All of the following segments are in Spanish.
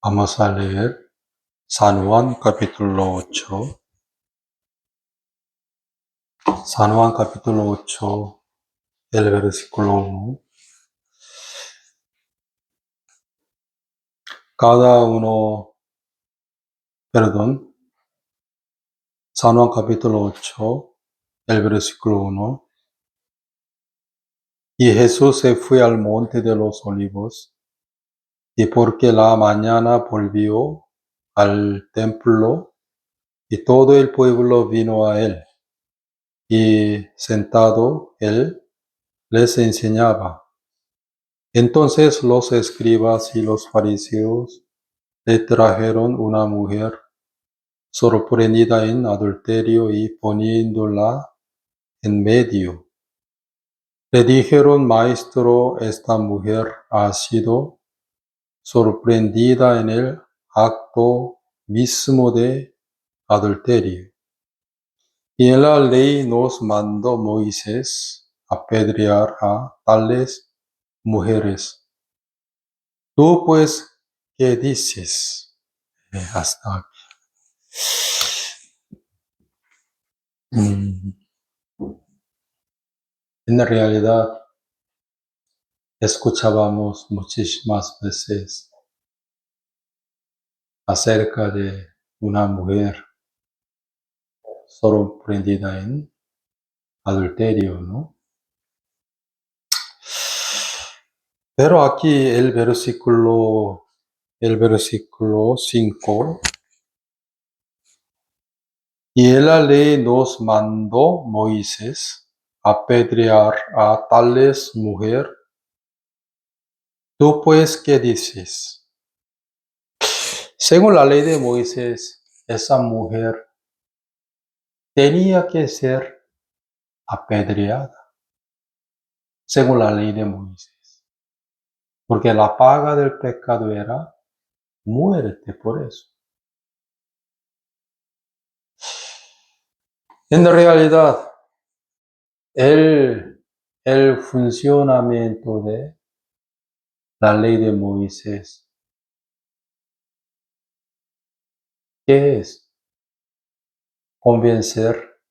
Vamos a leer San Juan capítulo 8. San Juan capítulo 8, el versículo 1. San Juan capítulo 8, el versículo 1. Y Jesús se fue al monte de los olivos, y porque la mañana volvió al templo, y todo el pueblo vino a él, y sentado él les enseñaba. Entonces los escribas y los fariseos le trajeron una mujer sorprendida en adulterio y poniéndola en medio, le dijeron: Maestro, esta mujer ha sido sorprendida en el acto mismo de adulterio. Y en la ley nos mandó Moisés apedrear a tales mujeres. Tú pues, ¿qué dices? Hasta aquí. En realidad, escuchábamos muchísimas veces acerca de una mujer sorprendida en adulterio, ¿no? Pero aquí el versículo 5, y en la ley nos mandó Moisés apedrear a tales mujer. ¿Tú pues qué dices? Según la ley de Moisés, esa mujer tenía que ser apedreada, según la ley de Moisés, porque la paga del pecado era muerte por eso. En realidad, el funcionamiento de la ley de Moisés, ¿qué es? Convencer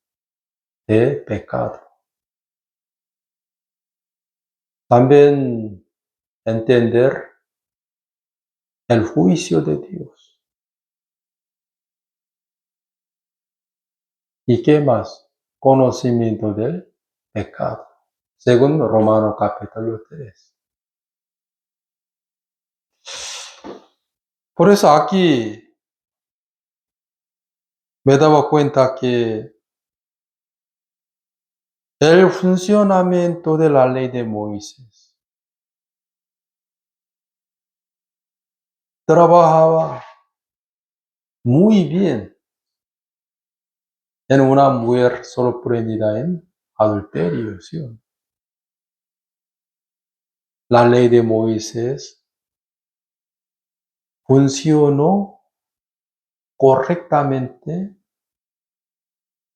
de pecado. También entender el juicio de Dios. ¿Y qué más? Conocimiento del pecado, según Romanos capítulo 3. Por eso aquí me daba cuenta que el funcionamiento de la ley de Moisés trabajaba muy bien en una mujer sorprendida en adulterio, ¿sí? La ley de Moisés funcionó correctamente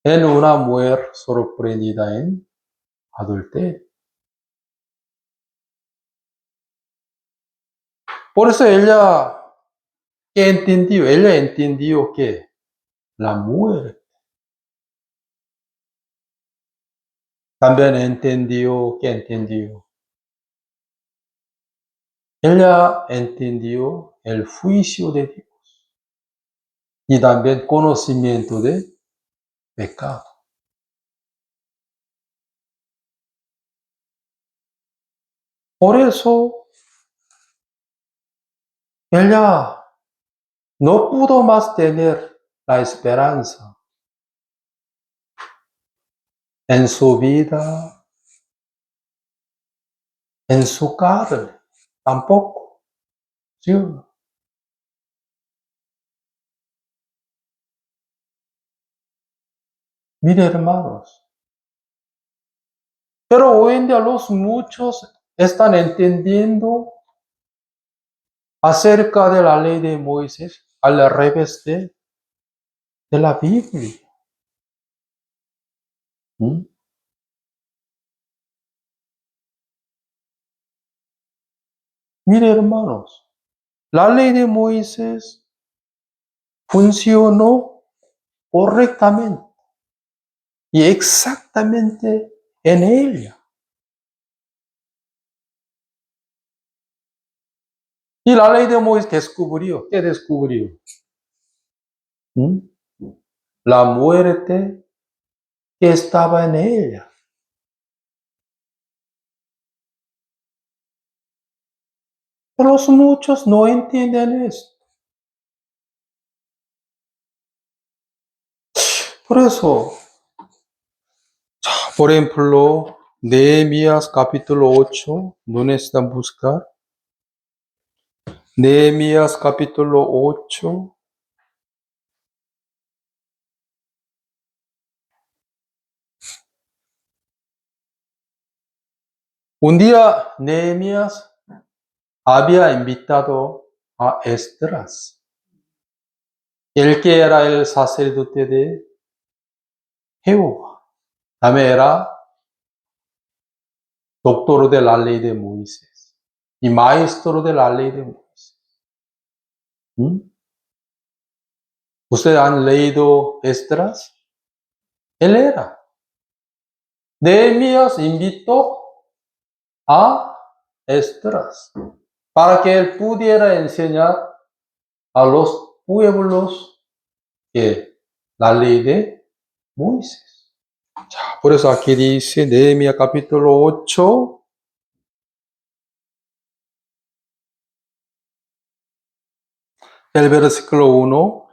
en una mujer sorprendida en adulterio. Por eso ella entendió que la muerte también entendió. Ella entendió el juicio de Dios y también conocimiento de pecado. Por eso ella no pudo más tener la esperanza en su vida, en su carne, tampoco. ¿Sí? Mire, hermanos, pero hoy en día los muchos están entendiendo acerca de la ley de Moisés al revés de la Biblia. ¿Mm? Mire, hermanos, la ley de Moisés funcionó correctamente y exactamente en ella. Y la ley de Moisés descubrió, ¿qué descubrió? La muerte que estaba en ella. Pero los muchos no entienden esto. Por eso, por ejemplo, Nehemías capítulo 8, ¿no necesitan buscar? Nehemías capítulo 8. Un día Nehemías había invitado a Esdras, el que era el sacerdote de Jehová. También era doctor de la ley de Moisés y maestro de la ley de Moisés. ¿Ustedes han leído Esdras? Él era. Nehemías invitó a Esdras para que él pudiera enseñar a los pueblos que la ley de Moisés. Por eso aquí dice Nehemías capítulo 8, el versículo 1.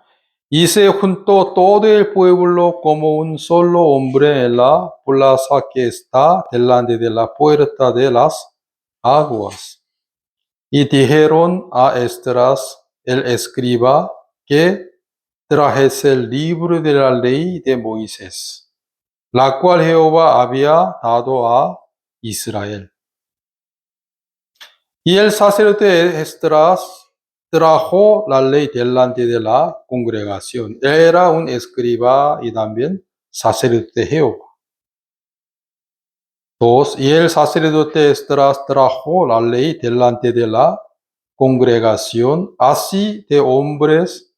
Y se juntó todo el pueblo como un solo hombre en la plaza que está delante de la puerta de las aguas. Y dijeron a Esdras, el escriba, que trajese el libro de la ley de Moisés, la cual Jehová había dado a Israel. Y el sacerdote Esdras trajo la ley delante de la congregación. Él era un escriba y también sacerdote de Jehová. 2. Y el sacerdote Esdras trajo la ley delante de la congregación, así de hombres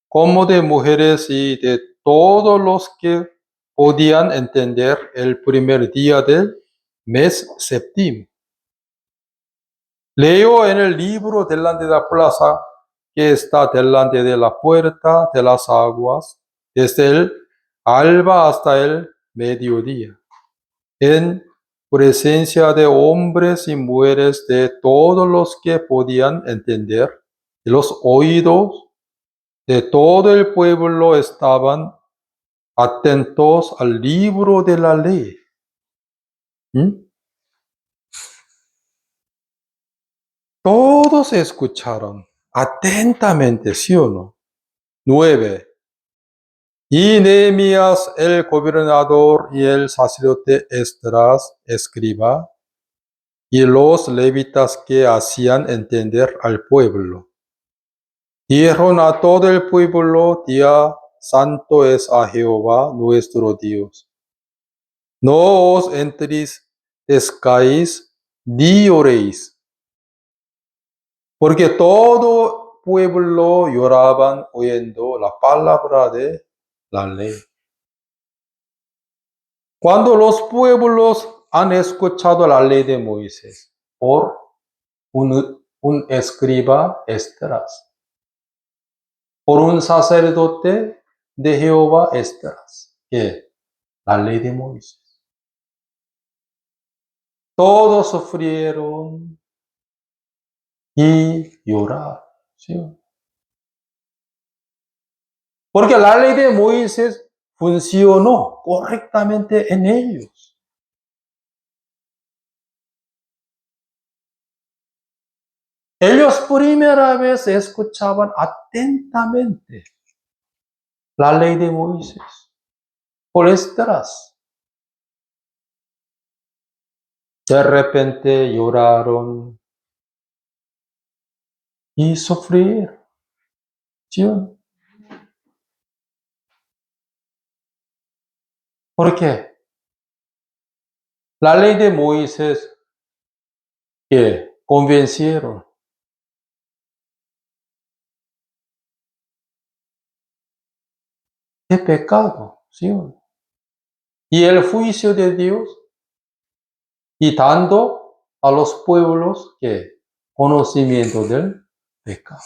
como de mujeres y de todos los que podían entender el primer día del mes séptimo. Leyó en el libro delante de la plaza que está delante de la puerta de las aguas, desde el alba hasta el mediodía, en presencia de hombres y mujeres de todos los que podían entender, y los oídos de todo el pueblo estaban atentos al libro de la ley. Todos escucharon atentamente, ¿sí o no? 9. Y Nehemías, el gobernador, y el sacerdote Esdras, escriba, y los levitas que hacían entender al pueblo, dijeron a todo el pueblo: día santo es a Jehová nuestro Dios. No os entristezcáis ni lloréis, porque todo pueblo lloraban oyendo la palabra de la ley. Cuando los pueblos han escuchado la ley de Moisés por un escriba Esdras, por un sacerdote de Jehová Esdras, que la ley de Moisés, todos sufrieron y lloraron, ¿sí? Porque la ley de Moisés funcionó correctamente en ellos. Ellos primera vez escuchaban atentamente la ley de Moisés por Esdras. De repente lloraron y sufrieron. ¿Sí? ¿Por qué? La ley de Moisés que convencieron. de pecado, ¿sí o no? Y el juicio de Dios, y dando a los pueblos que conocimiento del pecado.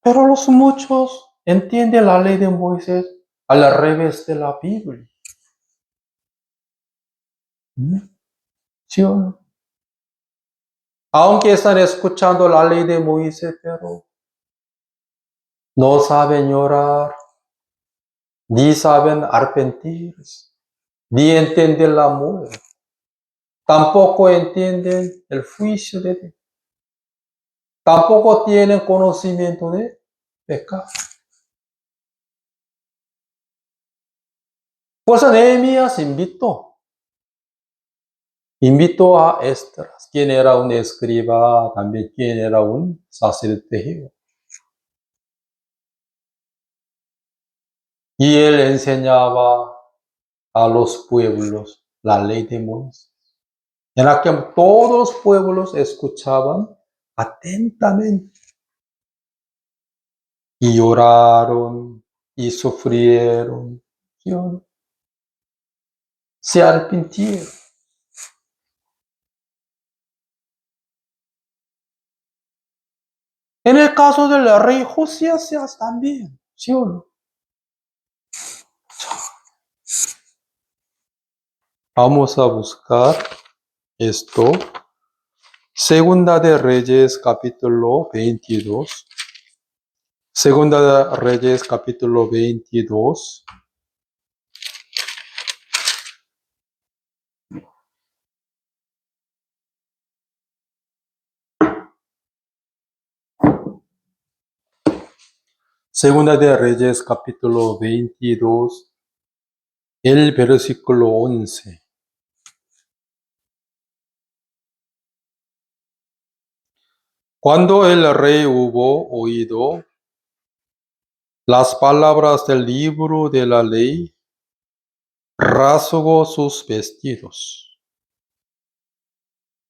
Pero los muchos entienden la ley de Moisés al revés de la Biblia. ¿Sí o no? Aunque están escuchando la ley de Moisés, pero no saben llorar, ni saben arrepentirse, ni entienden la muerte. Tampoco entienden el juicio de Dios. Tampoco tienen conocimiento de pecado. Por eso Nehemías invitó a Esdras, quien era un escriba, también quien era un sacerdote. Y él enseñaba a los pueblos la ley de Moisés. En aquel todos los pueblos escuchaban atentamente y lloraron y sufrieron, ¿sí o no? Se arrepintieron. En el caso del rey Josías también, ¿sí o no? Vamos a buscar esto. Segunda de Reyes, capítulo 22. Segunda de Reyes, capítulo 22. Segunda de Reyes, capítulo 22, el versículo 11. Cuando el rey hubo oído las palabras del libro de la ley, rasgó sus vestidos.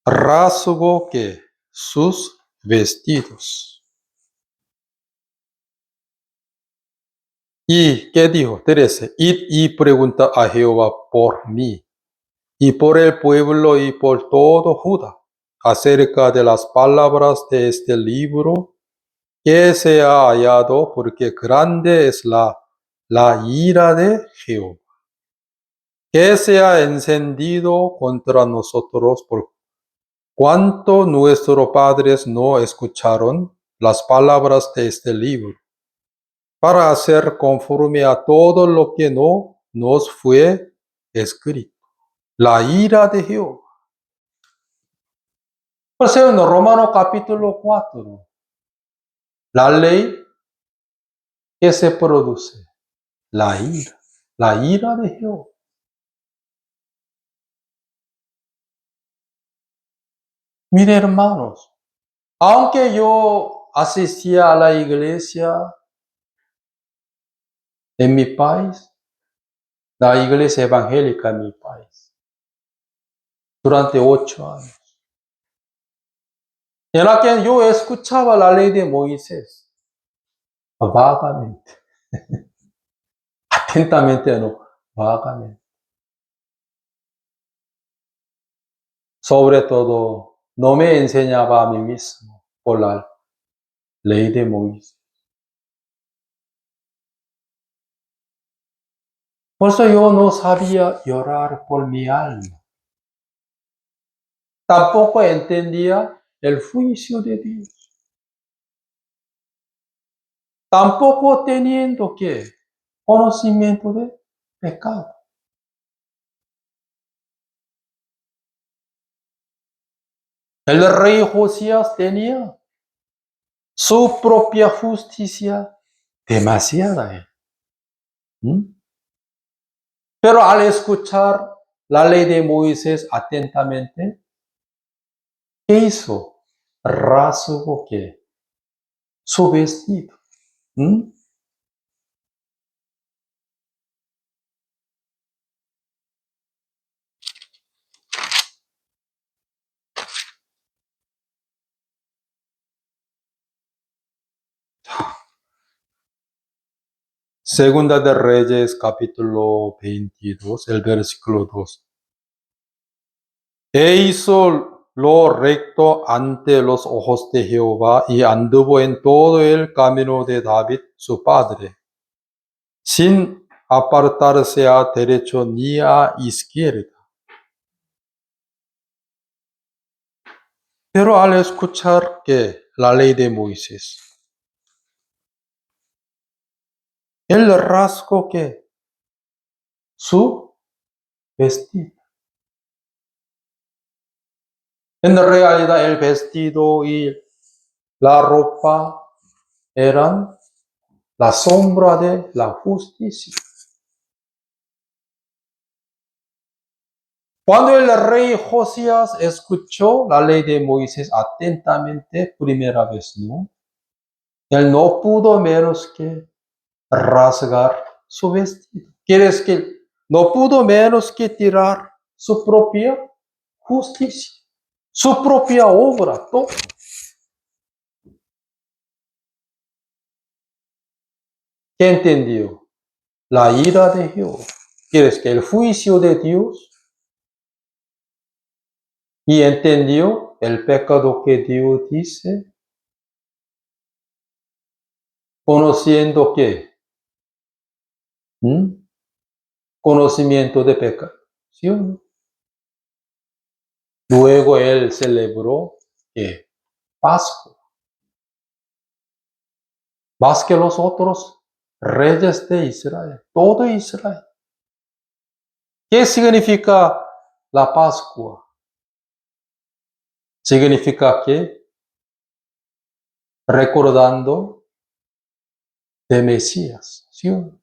¿Rasgó qué? Sus vestidos. ¿Y qué dijo? 13. Id y pregunta a Jehová por mí, y por el pueblo y por todo Judá, acerca de las palabras de este libro que se ha hallado, porque grande es la ira de Jehová, que se ha encendido contra nosotros, por cuanto nuestros padres no escucharon las palabras de este libro, para hacer conforme a todo lo que no nos fue escrito. La ira de Jehová. Por eso en Romanos capítulo 4, la ley que se produce, la ira de Jehová. Mire, hermanos, aunque yo asistía a la iglesia en mi país, la iglesia evangélica en mi país, durante 8 años, en la que yo escuchaba la ley de Moisés, vagamente, atentamente no, vagamente. Sobre todo, no me enseñaba a mí mismo por la ley de Moisés. Por eso yo no sabía llorar por mi alma. Tampoco entendía el juicio de Dios. Tampoco teniendo que conocimiento de pecado. El rey Josías tenía su propia justicia demasiada. Pero al escuchar la ley de Moisés atentamente, ¿qué hizo? Rasgó que su vestido. Segunda de Reyes, capítulo 22, el versículo 2. E hizo lo recto ante los ojos de Jehová y anduvo en todo el camino de David, su padre, sin apartarse a derecho ni a izquierda. Pero al escuchar que la ley de Moisés, él rasgó que su vestido. En realidad el vestido y la ropa eran la sombra de la justicia. Cuando el rey Josías escuchó la ley de Moisés atentamente, primera vez, ¿no? Él no pudo menos que rasgar su vestido. Quiere decir que no pudo menos que tirar su propia justicia, su propia obra, todo. ¿Qué entendió? La ira de Jehová. Quiere decir que el juicio de Dios, y entendió el pecado que Dios dice, conociendo que conocimiento de pecado. ¿Sí o no? Luego él celebró que Pascua, más que los otros reyes de Israel, todo Israel. ¿Qué significa la Pascua? Significa que recordando de Mesías, ¿sí o no?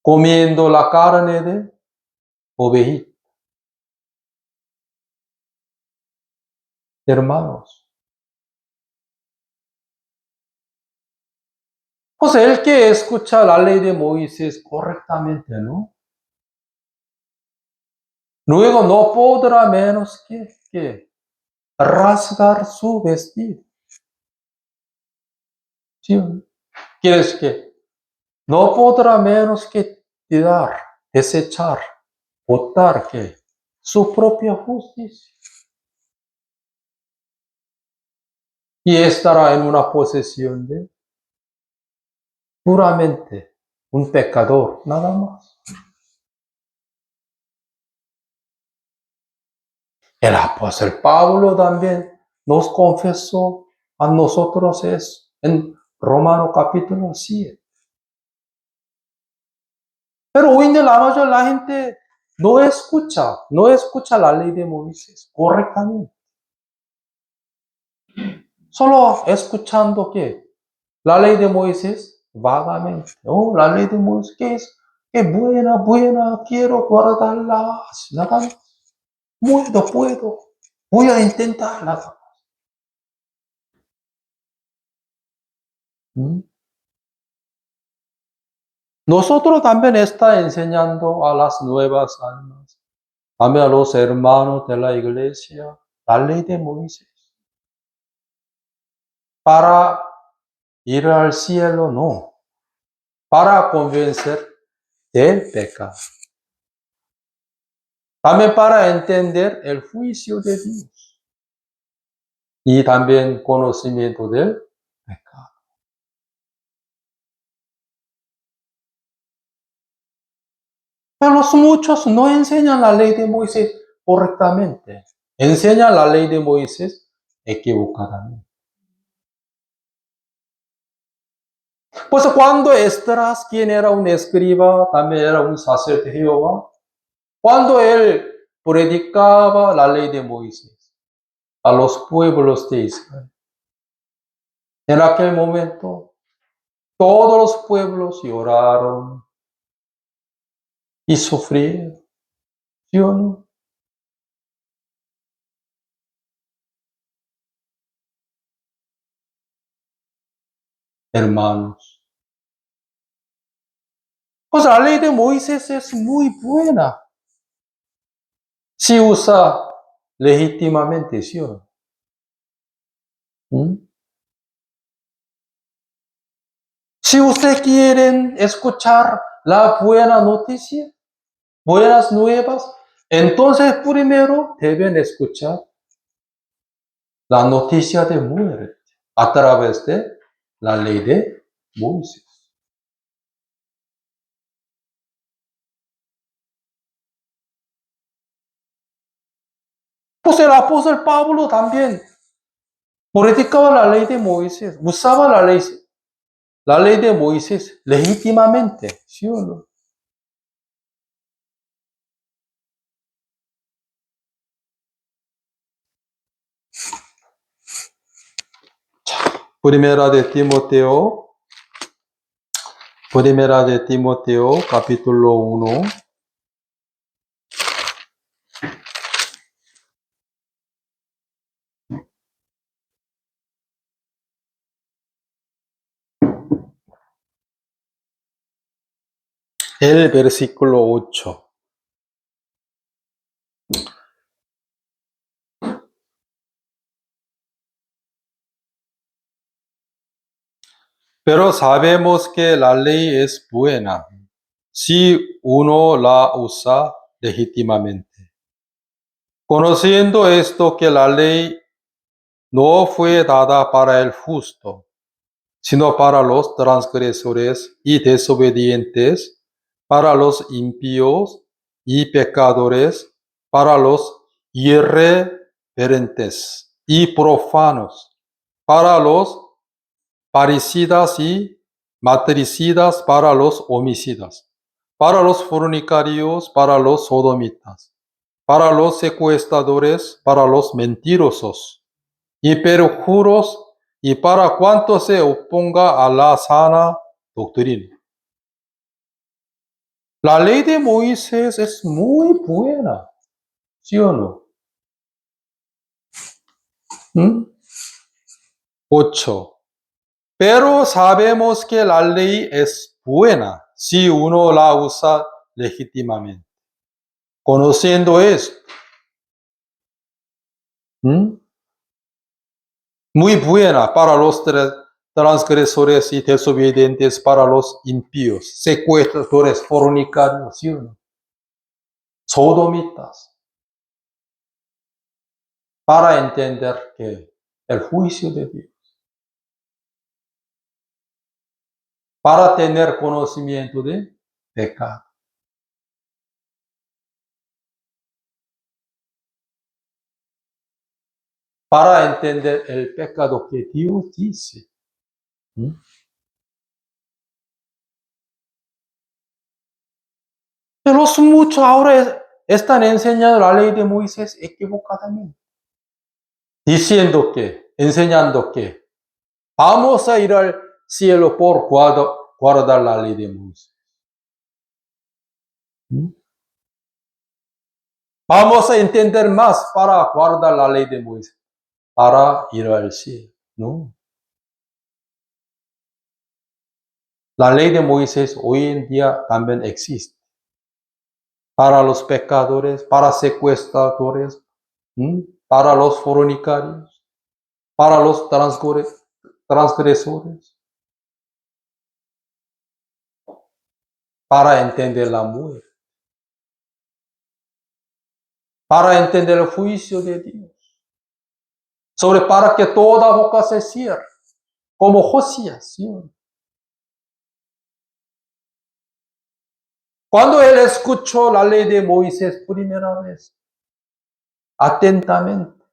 Comiendo la carne de ovejita. Hermanos, pues el que escucha la ley de Moisés correctamente, ¿no? Luego no podrá menos que rasgar su vestido. ¿Sí? Quiere decir que no podrá menos que tirar, desechar, botar que su propia justicia. Y estará en una posesión de puramente un pecador, nada más. El apóstol Pablo también nos confesó a nosotros eso en Romano capítulo 7. Pero hoy en día la mayoría de la gente no escucha la ley de Moisés correctamente. Solo escuchando que la ley de Moisés vagamente. Oh, la ley de Moisés, ¿qué es? Qué buena, quiero guardarla. Nada más. Puedo. Voy a intentarla. Nosotros también está enseñando a las nuevas almas, también a los hermanos de la iglesia, la ley de Moisés. Para ir al cielo, no. Para convencer del pecado. También para entender el juicio de Dios. Y también conocimiento del pecado. Pero los muchos no enseñan la ley de Moisés correctamente. Enseñan la ley de Moisés equivocadamente. Pues cuando Esdras, quien era un escriba, también era un sacerdote de Jehová, cuando él predicaba la ley de Moisés a los pueblos de Israel, en aquel momento todos los pueblos lloraron y sufrieron. ¿Sí o no? Hermanos, pues la ley de Moisés es muy buena si usa legítimamente, ¿sí o no? Si usted quieren escuchar la buena noticia, buenas nuevas, entonces primero deben escuchar la noticia de muerte a través de la ley de Moisés. Pues el apóstol Pablo también predicaba la ley de Moisés, usaba la ley de Moisés legítimamente, ¿sí o no? Primera de Timoteo, Primera de Timoteo, capítulo 1. El versículo 8. Pero sabemos que la ley es buena si uno la usa legítimamente. Conociendo esto que la ley no fue dada para el justo, sino para los transgresores y desobedientes, para los impíos y pecadores, para los irreverentes y profanos, para los parricidas y matricidas, para los homicidas, para los fornicarios, para los sodomitas, para los secuestradores, para los mentirosos y perjuros, y para cuanto se oponga a la sana doctrina. La ley de Moisés es muy buena, ¿sí o no? 8. Pero sabemos que la ley es buena si uno la usa legítimamente. Conociendo esto, muy buena para los transgresores y desobedientes, para los impíos, secuestradores, fornicarios, ¿sí o no? Sodomitas, para entender que el juicio de Dios, para tener conocimiento de pecado, para entender el pecado que Dios dice. Pero muchos ahora están enseñando la ley de Moisés equivocadamente, diciendo que, enseñando que vamos a ir al cielo por guardar la ley de Moisés. Vamos a entender más para guardar la ley de Moisés, para ir al cielo. No. La ley de Moisés hoy en día también existe. Para los pecadores, para secuestradores, para los fornicarios, para los transgresores, para entender la muerte, para entender el juicio de Dios, para que toda boca se cierre, como Josías, ¿sí? Cuando él escuchó la ley de Moisés primera vez, atentamente,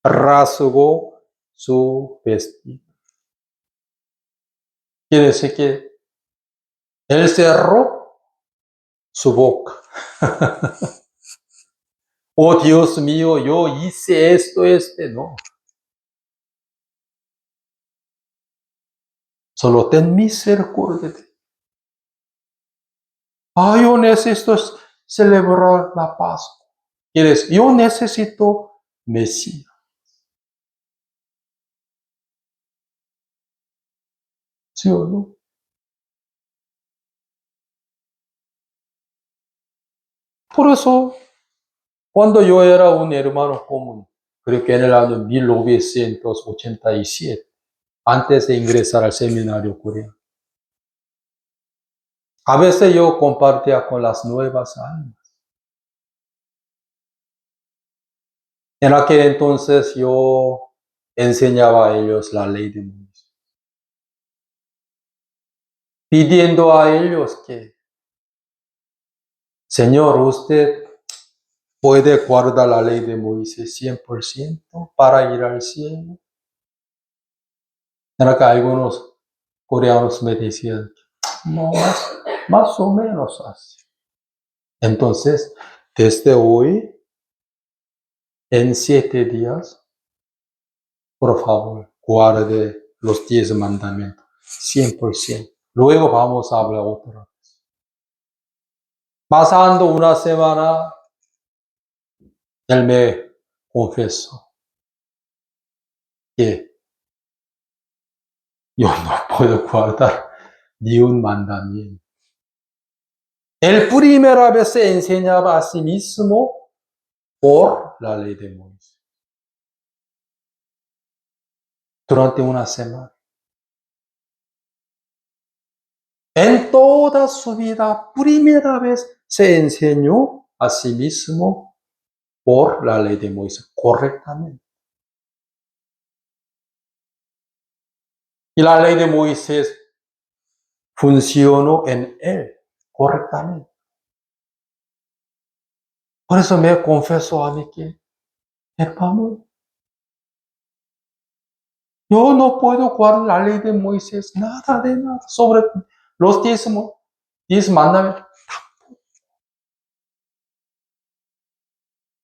rasgó su vestido. Quiere decir que él cerró su boca. Oh Dios mío, yo hice esto, no. Solo ten misericordia de ti. Yo necesito celebrar la Pascua. Yo necesito Mesías. ¿Sí o no? Por eso, cuando yo era un hermano común, creo que en el año 1987, antes de ingresar al seminario coreano. A veces yo compartía con las nuevas almas. En aquel entonces yo enseñaba a ellos la ley de Moisés, pidiendo a ellos que, Señor, usted puede guardar la ley de Moisés 100% para ir al cielo. En acá algunos coreanos me decían, no, más o menos así. Entonces, desde hoy, en 7 días, por favor, guarde los 10 mandamientos, 100%. Luego vamos a hablar otra vez. Pasando una semana, él me confesó que yo no puedo guardar ni un mandamiento. Él primera vez se enseñaba a sí mismo por la ley de Moisés. Durante una semana. En toda su vida, primera vez se enseñó a sí mismo por la ley de Moisés, correctamente. Y la ley de Moisés funcionó en él, correctamente. Por eso me confesó a mí que, hermano, yo no puedo guardar la ley de Moisés, nada de nada, sobre los 10 mandamientos.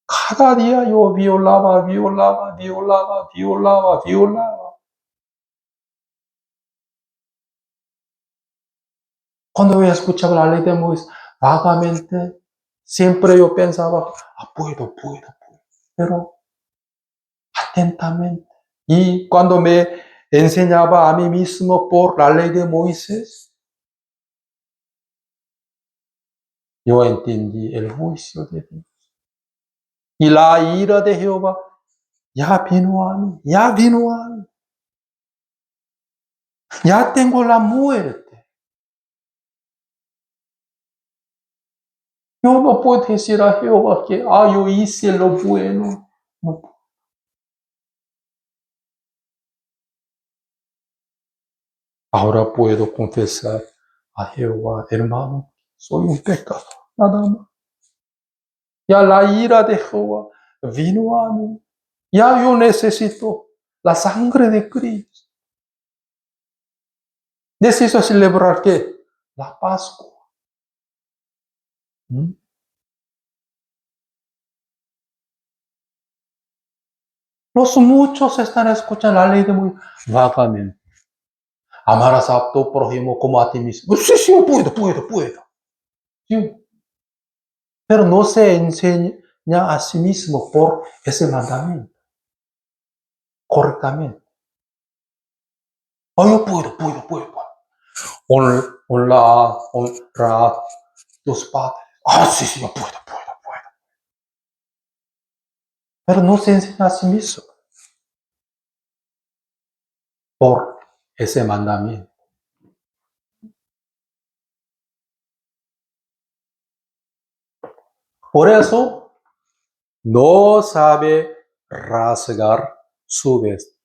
Cada día yo violaba. Cuando yo escuchaba la ley de Moisés, vagamente, siempre yo pensaba, puedo, pero atentamente. Y cuando me enseñaba a mí mismo por la ley de Moisés, yo entendí el juicio de Dios. Y la ira de Jehová ya vino a mí. Ya tengo la muerte. Yo no puedo decir a Jehová que, yo hice lo bueno. No. Ahora puedo confesar a Jehová, hermano, soy un pecador, nada más. Ya la ira de Jehová vino a mí. Ya yo necesito la sangre de Cristo. Necesito celebrar ¿qué? La Pascua. Los muchos están escuchando la ley de Moisés vagamente. Amarás a tu prójimo como a ti mismo. Sí, puedo. Sí. Pero no se enseña a sí mismo por ese mandamiento. Correctamente. Yo puedo. Honra a tus padres. Sí, yo puedo. Pero no se enseña a sí mismo por ese mandamiento. Por eso, no sabe rasgar su vestido.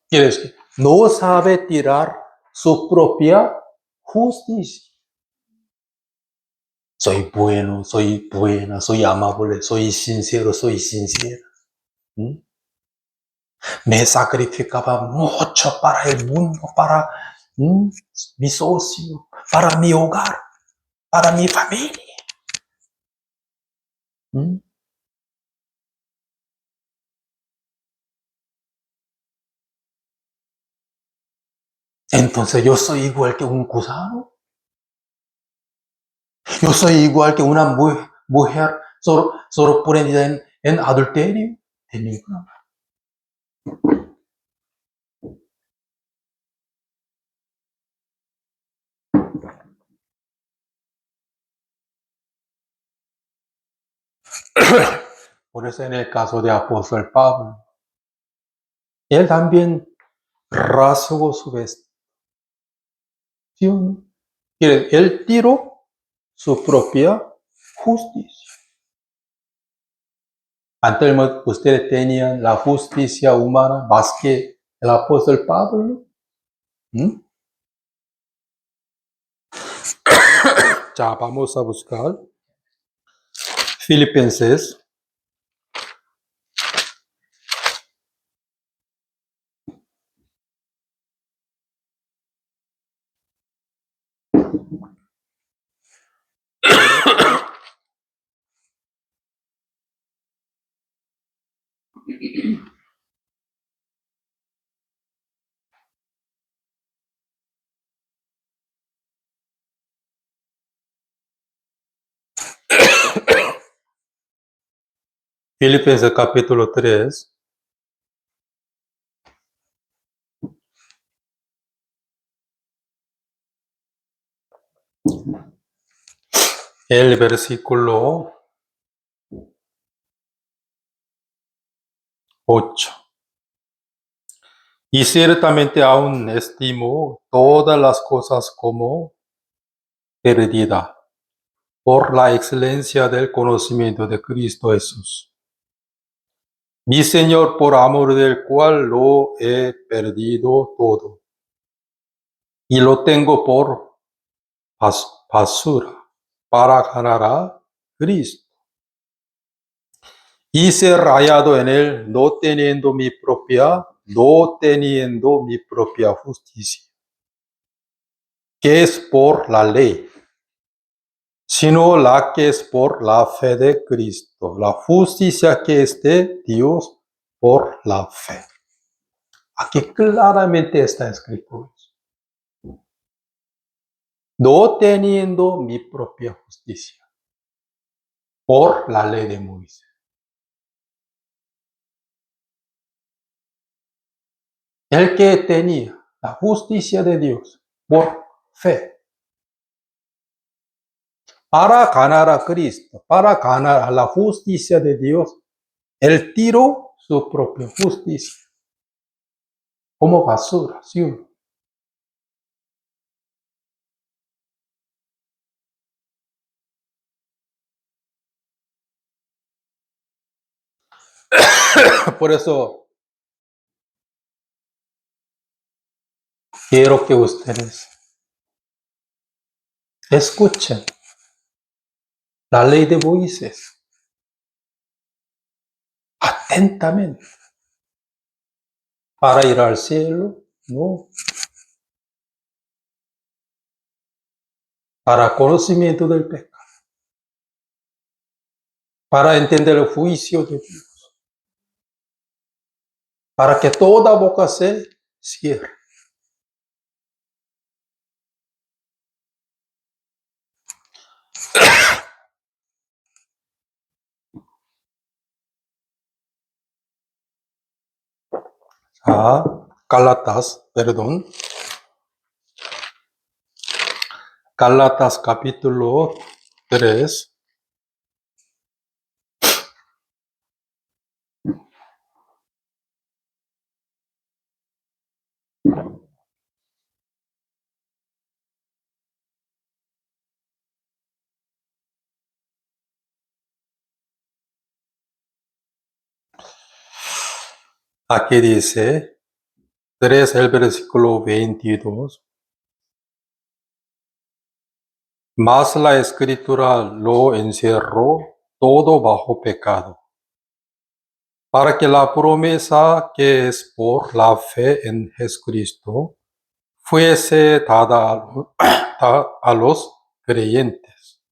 Quiere decir, no sabe tirar su propia justicia. Soy bueno, soy buena, soy amable, soy sincero, soy sincera. Me sacrificaba mucho para el mundo, para mi socio, para mi hogar, para mi familia. Entonces yo soy igual que un gusano. Yo soy igual que una mujer sorprendida en adulterio. De ninguna. Por eso en el caso de apóstol Pablo, él también rasgó su vestido. ¿Sí o no? Él tiró su propia justicia. Antes ustedes tenían la justicia humana más que el apóstol Pablo. ¿Mm? Ya, vamos a buscar Filipenses. Filipenses capítulo 3. El versículo 8. Y ciertamente aún estimo todas las cosas como perdida por la excelencia del conocimiento de Cristo Jesús, mi Señor, por amor del cual lo he perdido todo y lo tengo por basura para ganar a Cristo y ser hallado en él, no teniendo mi propia justicia, que es por la ley, sino la que es por la fe de Cristo, la justicia que es de Dios por la fe. Aquí claramente está escrito, no teniendo mi propia justicia, por la ley de Moisés. El que tenía la justicia de Dios por fe, para ganar a Cristo, para ganar a la justicia de Dios, él tiró su propia justicia como basura, ¿sí o no? Por eso quiero que ustedes escuchen la ley de Moisés atentamente. Para ir al cielo, no. Para conocimiento del pecado. Para entender el juicio de Dios. Para que toda boca se cierre. Gálatas capítulo 3. Aquí dice 3, el versículo 22. Mas la escritura lo encerró todo bajo pecado, para que la promesa que es por la fe en Jesucristo fuese dada a los creyentes.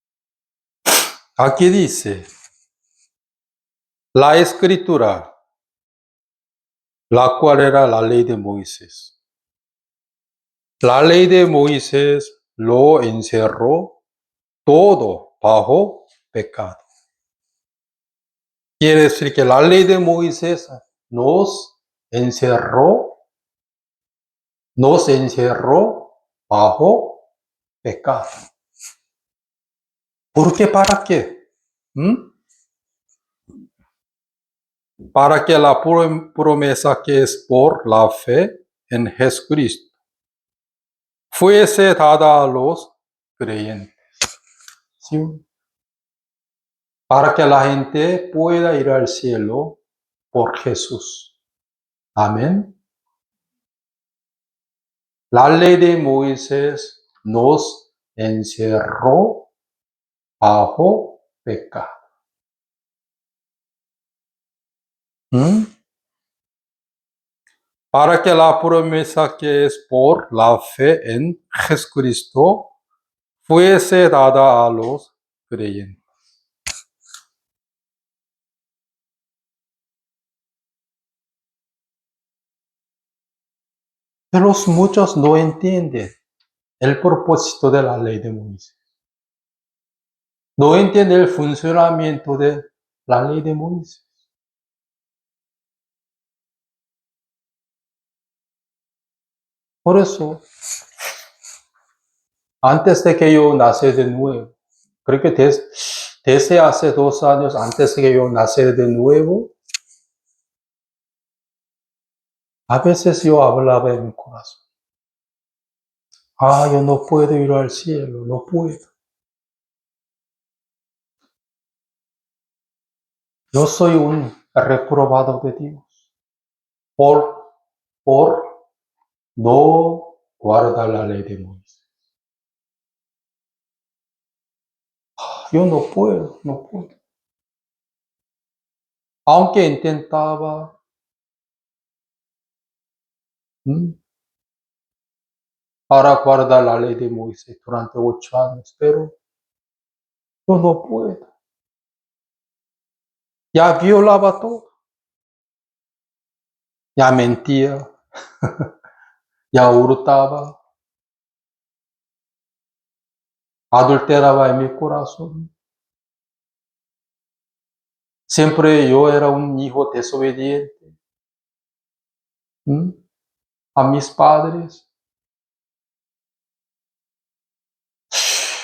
Aquí dice, la escritura, la cual era la ley de Moisés. La ley de Moisés lo encerró todo bajo pecado. Quiere decir que la ley de Moisés encerró, nos encerró bajo pecado. ¿Por qué? ¿Para qué? Para que la promesa que es por la fe en Jesucristo fuese dada a los creyentes. ¿Sí? Para que la gente pueda ir al cielo por Jesús. Amén. La ley de Moisés nos encerró bajo pecado. Para que la promesa que es por la fe en Jesucristo fuese dada a los creyentes. Pero muchos no entienden el propósito de la ley de Moisés. No entienden el funcionamiento de la ley de Moisés. Por eso, antes de que yo nací de nuevo, creo que desde hace 2 años, antes de que yo nací de nuevo, a veces yo hablaba en mi corazón. Yo no puedo ir al cielo, no puedo. Yo soy un reprobado de Dios por no guardar la ley de Moisés. Yo no puedo. Aunque intentaba, para guardar la ley de Moisés durante 8 años, pero yo no puedo. Ya violaba todo. Ya mentía. Ya hurtaba. Adulteraba en mi corazón. Siempre yo era un hijo desobediente a mis padres.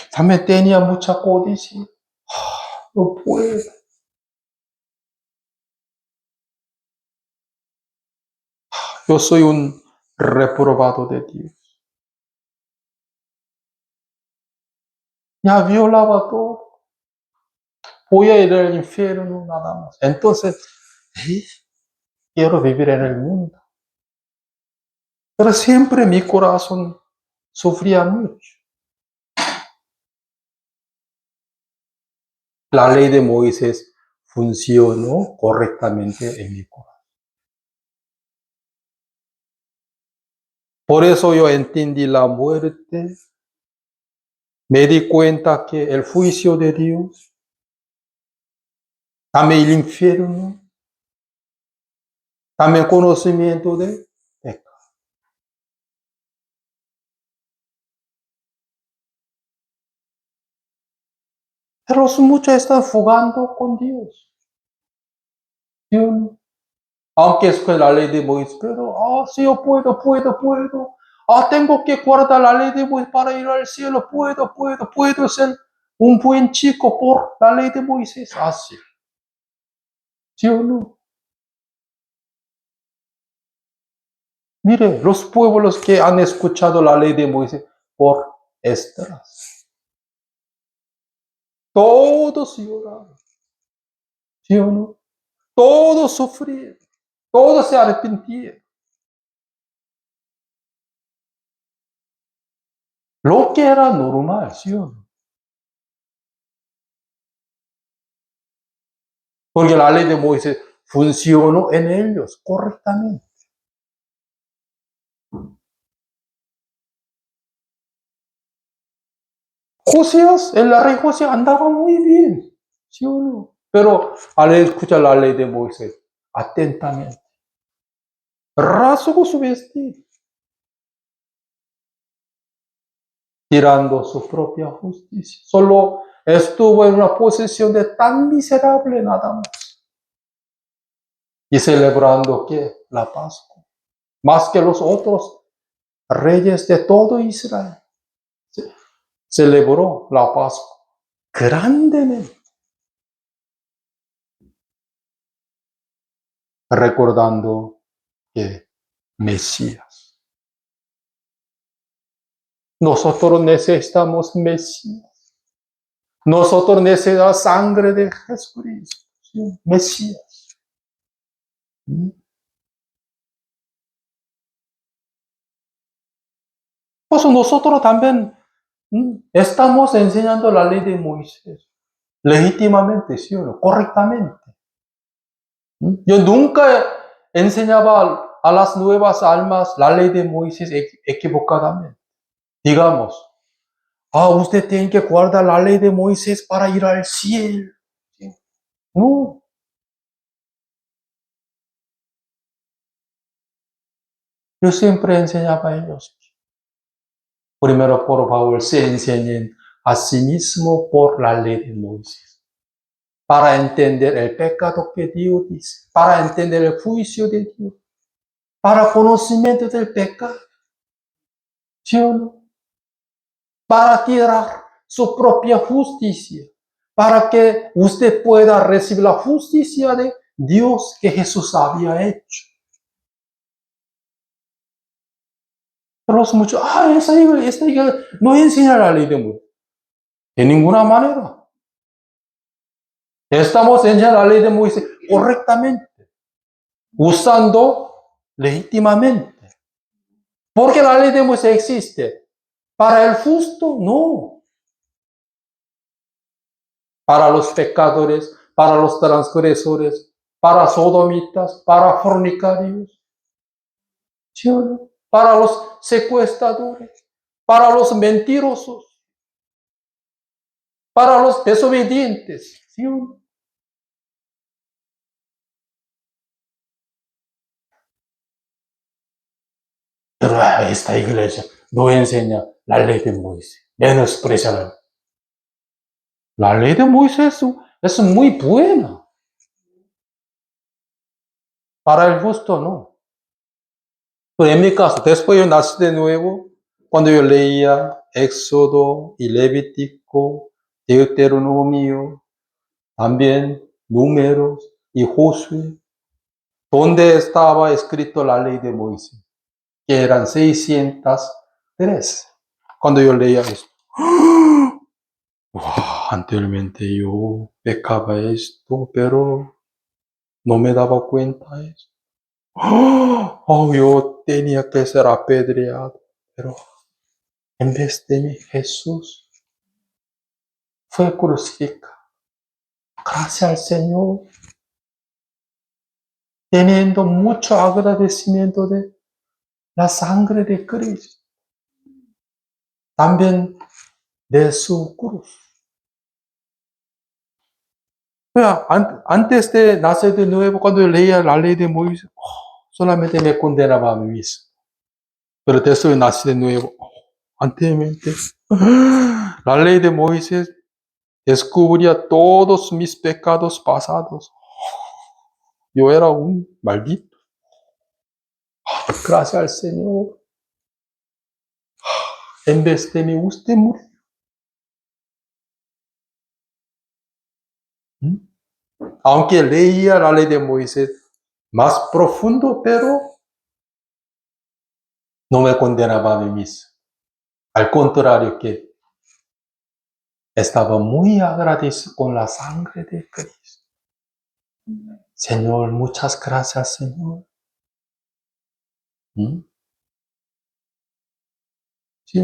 También tenía mucha codicia. No puedo. Yo soy un reprobado de Dios. Ya violaba todo. Voy a ir al infierno nada más. Entonces, quiero vivir en el mundo. Pero siempre mi corazón sufría mucho. La ley de Moisés funcionó correctamente en mi corazón. Por eso yo entendí la muerte. Me di cuenta que el juicio de Dios, también el infierno, también conocimiento de pecado. Pero muchos están jugando con Dios. Aunque es con la ley de Moisés, pero, sí, yo puedo. Tengo que guardar la ley de Moisés para ir al cielo. Puedo ser un buen chico por la ley de Moisés. Así. ¿Sí o no? Mire, los pueblos que han escuchado la ley de Moisés por Esdras, todos lloraron. ¿Sí o no? Todos sufrieron. Todos se arrepintieron. Lo que era normal, ¿sí o no? Porque la ley de Moisés funcionó en ellos correctamente. Josías, el rey Josías andaba muy bien, ¿sí o no? Pero al escuchar la ley de Moisés, atentamente, rasgó su vestido, tirando su propia justicia. Solo estuvo en una posición de tan miserable nada más. Y celebrando ¿qué? La Pascua. Más que los otros reyes de todo Israel. Celebró la Pascua grandemente, recordando que Mesías Nosotros necesitamos Mesías. Nosotros necesitamos sangre de Jesucristo. ¿Sí? Mesías. Pues nosotros también estamos enseñando la ley de Moisés. Legítimamente, ¿sí o no? Correctamente. Yo nunca enseñaba a las nuevas almas la ley de Moisés equivocadamente. Digamos, usted tiene que guardar la ley de Moisés para ir al cielo. ¿Sí? No. Yo siempre enseñaba a ellos. Primero, por favor, se enseñen a sí mismo por la ley de Moisés. Para entender el pecado que Dios dice. Para entender el juicio de Dios. Para conocimiento del pecado. ¿Sí o no? Para tirar su propia justicia. Para que usted pueda recibir la justicia de Dios que Jesús había hecho. Pero los muchos, esta iglesia no enseña la ley de Moisés. De ninguna manera. Estamos enseñando la ley de Moisés correctamente, usando legítimamente. Porque la ley de Moisés existe. Para el justo, no. Para los pecadores, para los transgresores, para sodomitas, para fornicarios, ¿sí o no? Para los secuestradores, para los mentirosos, para los desobedientes, ¿sí o no? Pero esta iglesia no enseña la ley de Moisés, menosprecia la ley de Moisés es muy buena. Para el justo no. Pero en mi caso, después yo nací de nuevo, cuando yo leía Éxodo y Levítico, Deuteronomio, también Números y Josué, donde estaba escrito la ley de Moisés, que eran 603. Cuando yo leía esto, anteriormente yo pecaba esto, pero no me daba cuenta de eso. Yo tenía que ser apedreado, pero en vez de mí, Jesús fue crucificado. Gracias al Señor, teniendo mucho agradecimiento de la sangre de Cristo, también de su cruz. Antes de nacer de nuevo, cuando yo leía la ley de Moisés, solamente me condenaba a mí mismo. Pero después nací de nuevo, anteriormente, la ley de Moisés descubría todos mis pecados pasados. Yo era un maldito. Gracias al Señor. En vez de mí, usted murió. Aunque leía la ley de Moisés más profundo, pero no me condenaba a mí mismo. Al contrario, que estaba muy agradecido con la sangre de Cristo. Señor, muchas gracias, Señor. Sí.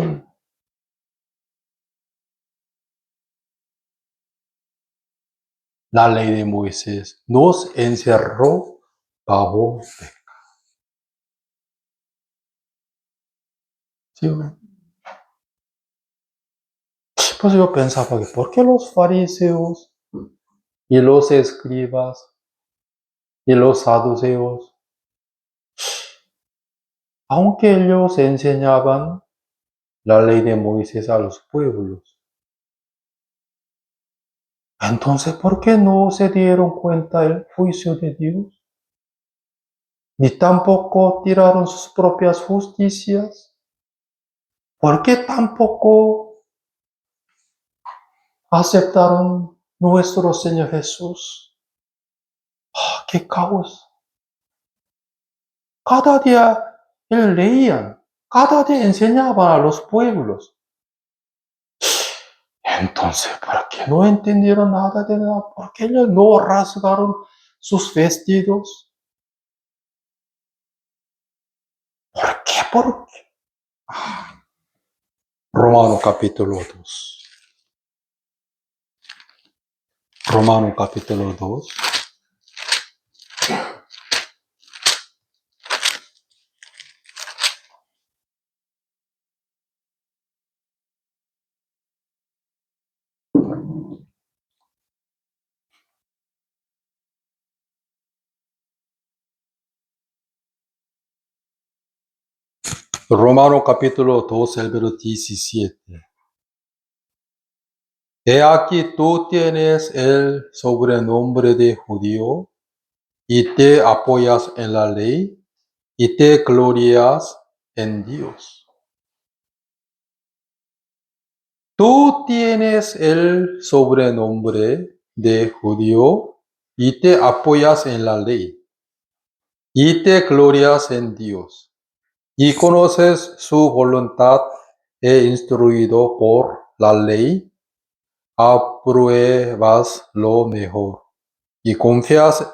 La ley de Moisés nos encerró bajo pecado. Sí. Pues yo pensaba que ¿por qué los fariseos y los escribas y los saduceos, aunque ellos enseñaban la ley de Moisés a los pueblos, entonces ¿por qué no se dieron cuenta del juicio de Dios? Ni tampoco tiraron sus propias justicias. ¿Por qué tampoco aceptaron nuestro Señor Jesús? ¡Qué caos! Cada día leían, cada día enseñaba a los pueblos. Entonces, ¿por qué no entendieron nada de nada? ¿Por qué ellos no rasgaron sus vestidos? ¿Por qué? ¿Por qué? Romano capítulo 2. Romano capítulo 2. Romano capítulo 2, el verso 17. He aquí tú tienes el sobrenombre de judío y te apoyas en la ley y te glorias en Dios. Tú tienes el sobrenombre de judío y te apoyas en la ley y te glorias en Dios y conoces su voluntad e instruido por la ley, apruebas lo mejor y confías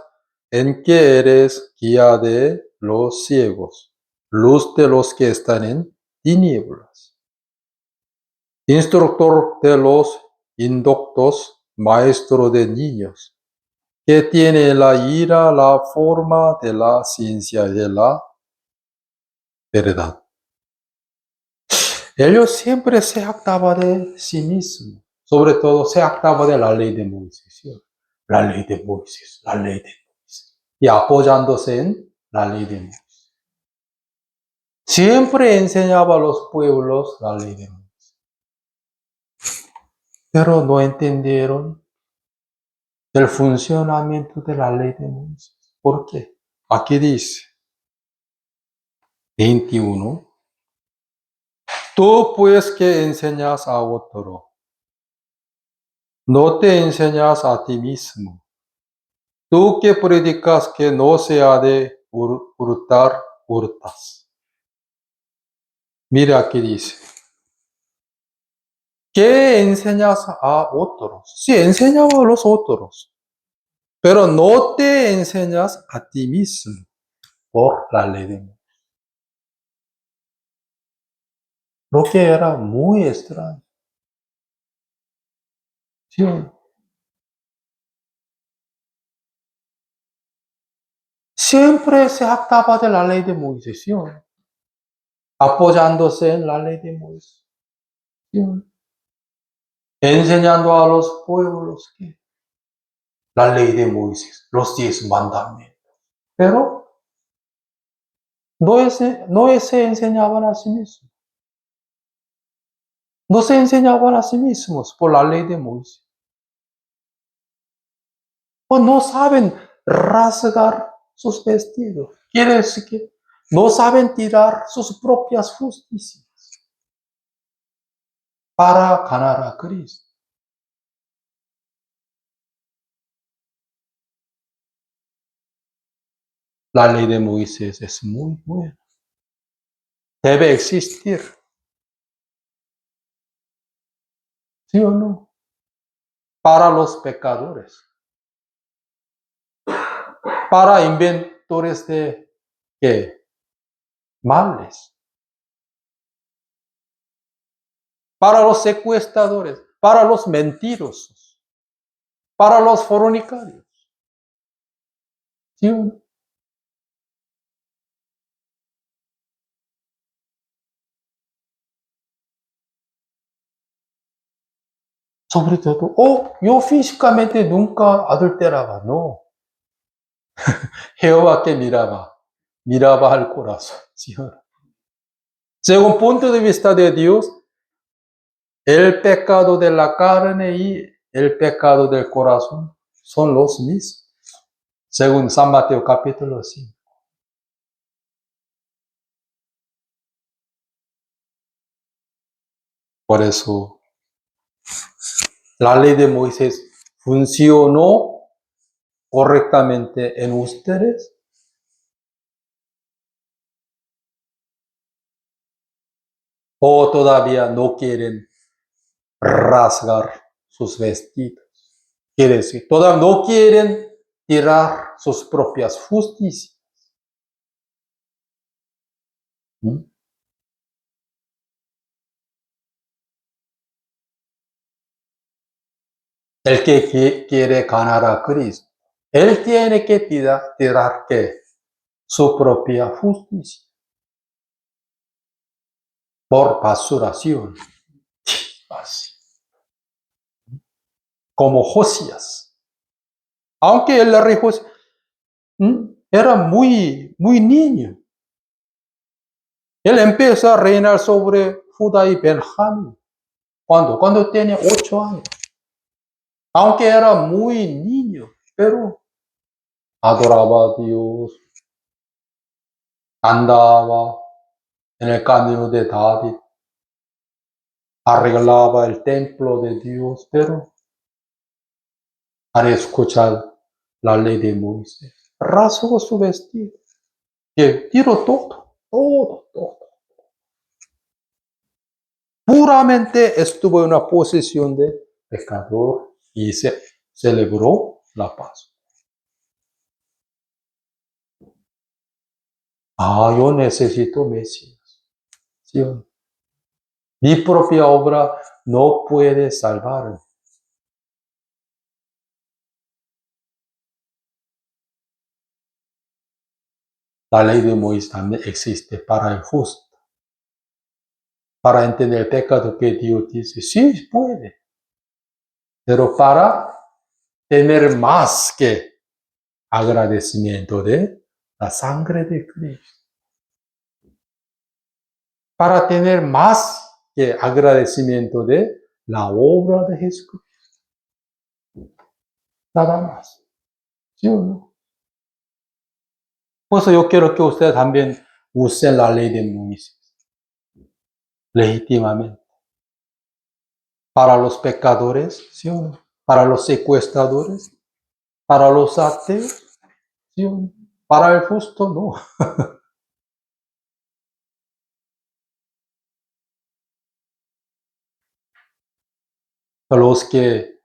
en que eres guía de los ciegos, luz de los que están en tinieblas, instructor de los indoctos, maestro de niños, que tiene la ira la forma de la ciencia y de la verdad. Ellos siempre se jactaban de sí mismos, sobre todo se jactaban de la ley de Moisés, ¿sí? La ley de Moisés, la ley de Moisés, y apoyándose en la ley de Moisés. Siempre enseñaba a los pueblos la ley de Moisés, pero no entendieron el funcionamiento de la ley de Moisés. ¿Por qué? Aquí dice 21. Tú pues que enseñas a otro, no te enseñas a ti mismo. Tú que predicas que no se ha de hurtar, hurtas. Mira aquí dice, ¿qué enseñas a otros? Sí, enseñaba a los otros, pero no te enseñas a ti mismo por la ley de Dios. Lo que era muy extraño. ¿Sí? Siempre se jactaba de la ley de Moisés, ¿sí? Apoyándose en la ley de Moisés, ¿sí? Enseñando a los pueblos que la ley de Moisés, los 10 mandamientos. Pero no se enseñaban a sí mismos. No se enseñaban a sí mismos por la ley de Moisés. O no saben rasgar sus vestidos. Quiere decir que no saben tirar sus propias justicias para ganar a Cristo. La ley de Moisés es muy buena. Debe existir. ¿Sí o no? Para los pecadores. Para inventores de ¿qué? Males. Para los secuestradores. Para los mentirosos. Para los fornicarios. ¿Sí o no? Sobre todo, yo físicamente nunca adulteraba, no. Jehová que miraba al corazón, ¿sí o no? Según punto de vista de Dios, el pecado de la carne y el pecado del corazón son los mismos, según San Mateo capítulo 5. Por eso, la ley de Moisés funcionó correctamente en ustedes. o todavía no quieren rasgar sus vestidos. Quiere decir, todavía no quieren tirar sus propias justicias. ¿Mm? El que quiere ganar a Cristo, él tiene que tirar ¿qué? Su propia justicia por basuración, así, como Josías. Aunque el rey Josías era muy niño, él empezó a reinar sobre Judá y Benjamín. Cuando tenía 8 años. Aunque era muy niño, pero adoraba a Dios, andaba en el camino de David, arreglaba el templo de Dios, pero al escuchar la ley de Moisés, rasgó su vestido, que tiró todo. Puramente estuvo en una posición de pecador y se celebró la paz. Yo necesito Mesías. ¿Sí? Mi propia obra no puede salvarme. La ley de Moisés también existe para el justo. Para entender el pecado que Dios dice, sí puede. Pero para tener más que agradecimiento de la sangre de Cristo. Para tener más que agradecimiento de la obra de Jesucristo. Nada más. ¿Sí o no? Por eso yo quiero que ustedes también usen la ley de Moisés. Legítimamente. Para los pecadores, ¿sí o no? Para los secuestradores, para los ateos, ¿sí o no? Para el justo, no. Los que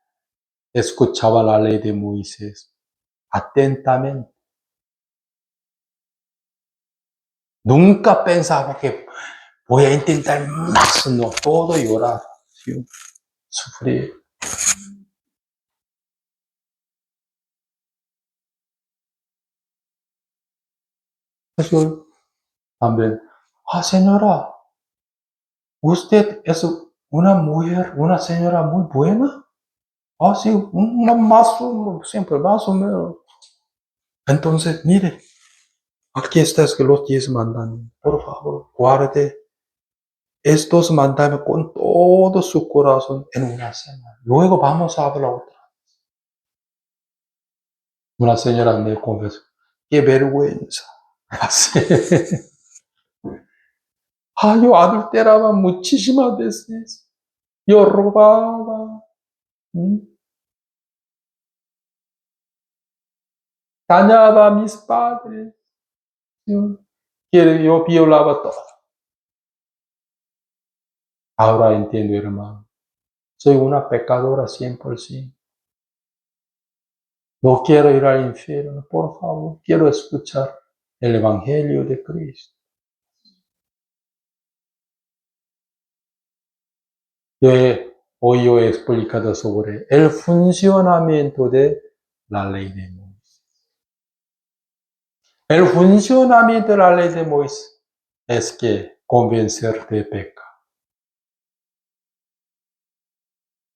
escuchaban la ley de Moisés atentamente, nunca pensaba que voy a intentar más, no todo llorar, ¿sí? Sufrir. Eso también. Señora, usted es una mujer, una señora muy buena. Sí, siempre más o menos. Entonces, mire, aquí está que los 10 mandamientos. Por favor, guarde estos mandamientos con todo su corazón en una semana. Luego vamos a hablar otra. Una señora me confesó, qué vergüenza. Así. Yo adulteraba muchísimas veces. Yo robaba. Dañaba a mis padres. Yo violaba todo. Ahora entiendo, hermano. Soy una pecadora 100%. No quiero ir al infierno, por favor. Quiero escuchar el Evangelio de Cristo. Hoy yo he explicado sobre el funcionamiento de la ley de Moisés. El funcionamiento de la ley de Moisés es que convencerte de pecado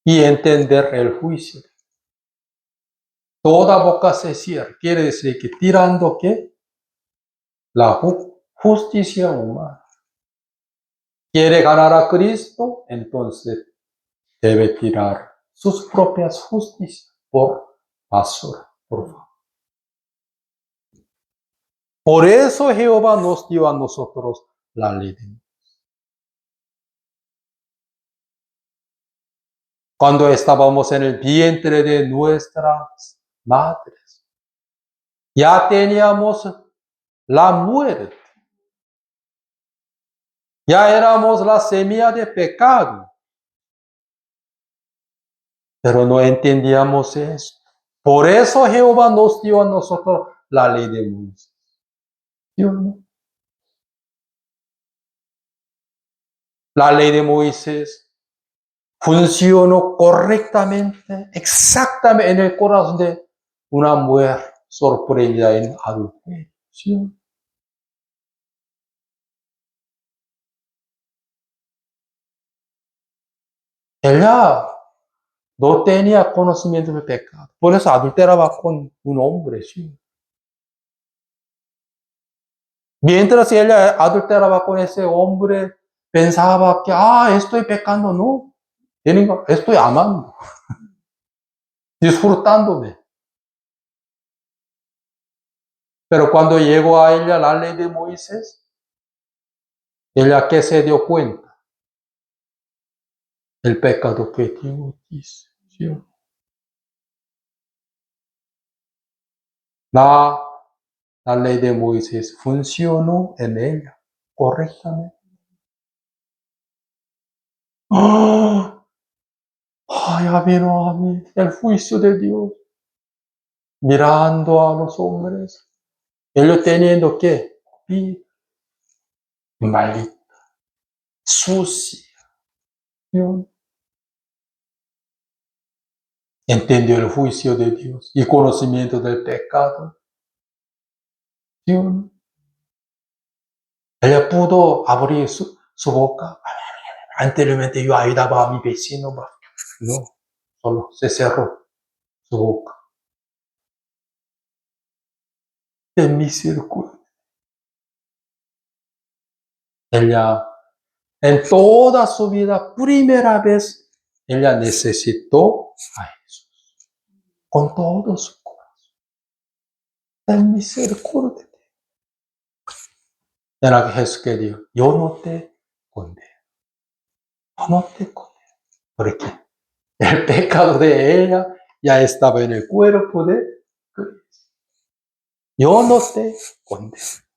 y entender el juicio. Toda boca se cierra. Quiere decir que tirando ¿qué? La justicia humana. Quiere ganar a Cristo, entonces debe tirar sus propias justicias por basura, por favor. Por eso Jehová nos dio a nosotros la ley de Dios. Cuando estábamos en el vientre de nuestras madres, ya teníamos la muerte. Ya éramos la semilla de pecado, pero no entendíamos eso. Por eso Jehová nos dio a nosotros la ley de Moisés. ¿Sí o no? La ley de Moisés funcionó correctamente, exactamente en el corazón de una mujer sorprendida en adulterio. ¿Sí o no? Ella no tenía conocimiento del pecado, por eso adulteraba con un hombre. ¿Sí? Mientras ella adulteraba con ese hombre, pensaba que, estoy pecando. No, estoy amando, disfrutándome. Pero cuando llegó a ella la ley de Moisés, ella que se dio cuenta, el pecado que Dios dice. ¿Sí? La, la ley de Moisés funcionó en ella correctamente. Ya vino a mí el juicio de Dios, mirando a los hombres, ellos teniendo que vida maldita, sucia. Entendió el juicio de Dios y conocimiento del pecado. ¿Sí? Ella pudo abrir su boca. Anteriormente yo ayudaba a mi vecino, no, solo se cerró su boca. De misericordia. Ella, en toda su vida, primera vez, ella necesitó a Jesús con todo su corazón. De misericordia. Era Jesús que dijo, yo no te condeno. Yo no te condeno. Porque el pecado de ella ya estaba en el cuerpo de Cristo. Yo no te condeno.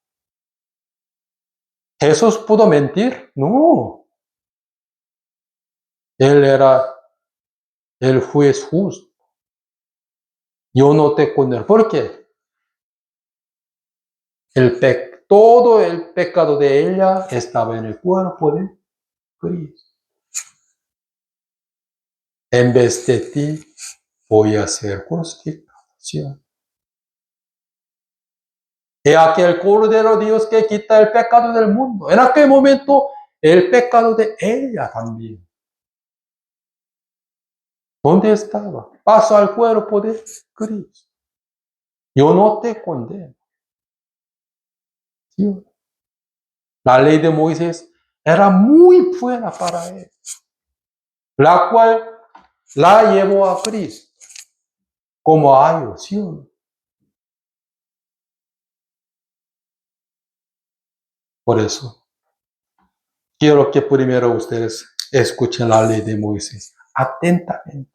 ¿Jesús pudo mentir? No. Él era el juez justo. Yo no te condeno. ¿Por qué? Todo el pecado de ella estaba en el cuerpo de Cristo. En vez de ti, voy a hacer crucificación. He aquí el Cordero de Dios que quita el pecado del mundo. En aquel momento, el pecado de ella también. ¿Dónde estaba? Pasó al cuerpo de Cristo. Yo no te condeno. ¿Sí? La ley de Moisés era muy buena para él, la cual la llevó a Cristo como ayo. ¿Sí? Por eso, quiero que primero ustedes escuchen la ley de Moisés atentamente.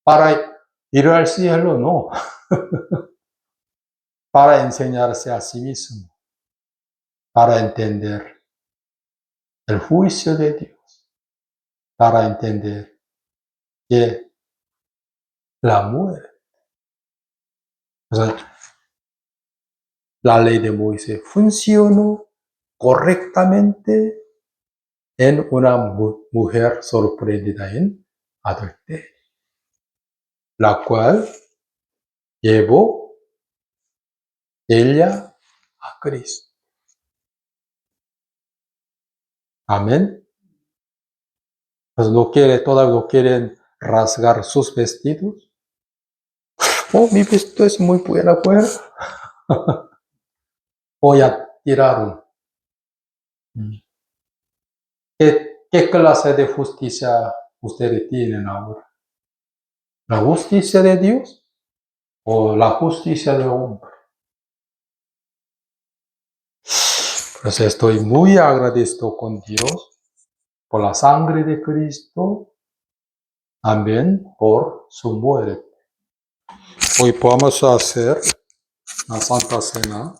Para ir al cielo, no. Para enseñarse a sí mismo, para entender el juicio de Dios, para entender que la muerte, o sea, la ley de Moisés funcionó correctamente en una mujer sorprendida en adulterio, la cual llevó ella a Cristo. Amén. Pues todavía no quieren rasgar sus vestidos. Mi vestido es muy buena, pues. Voy a tirar ¿Qué clase de justicia ustedes tienen ahora? ¿La justicia de Dios o la justicia del hombre? Pues estoy muy agradecido con Dios por la sangre de Cristo, también por su muerte. Hoy vamos a hacer la Santa Cena.